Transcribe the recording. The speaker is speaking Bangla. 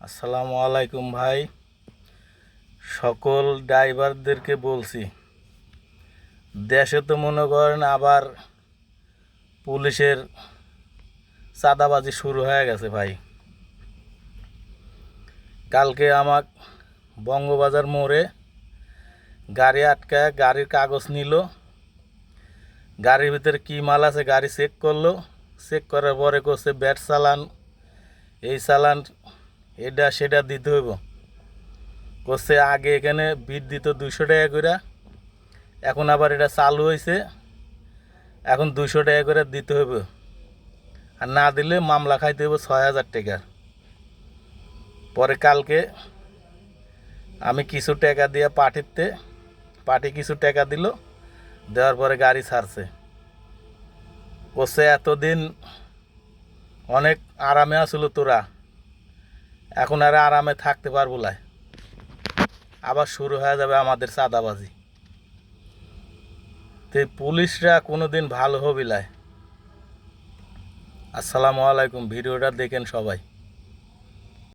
আসসালামু আলাইকুম ভাই। সকল ড্রাইভারদেরকে বলছি, দেশে তো মনে করেন আবার পুলিশের চাঁদাবাজি শুরু হয়ে গেছে ভাই। কালকে আমার বঙ্গবাজার মোড়ে গাড়ি আটকায়, গাড়ির কাগজ নিল, গাড়ির ভিতরে কী মাল আছে গাড়ি চেক করলো, চেক করার পরে করছে ব্যাট চালান, এই চালান, এটা সেটা দিতে হইব। করছে আগে এখানে বিট দিত 200 টাকা করে, এখন আবার এটা চালু হয়েছে, এখন 200 টাকা করে দিতে হবে, আর না দিলে মামলা খাইতে হবে 6,000 টাকা। পরে কালকে আমি কিছু টাকা দিয়ে পার্টি কিছু টাকা দিল, দেওয়ার পরে গাড়ি ছাড়ছে। করছে এতদিন অনেক আরামে আসলো তোরা, এখন আর আরামে থাকতে পারবো না, আবার শুরু হয়ে যাবে আমাদের চাঁদাবাজি। তো পুলিশরা কোনো দিন ভালো হবে না। আসসালামু আলাইকুম, ভিডিওটা দেখেন সবাই।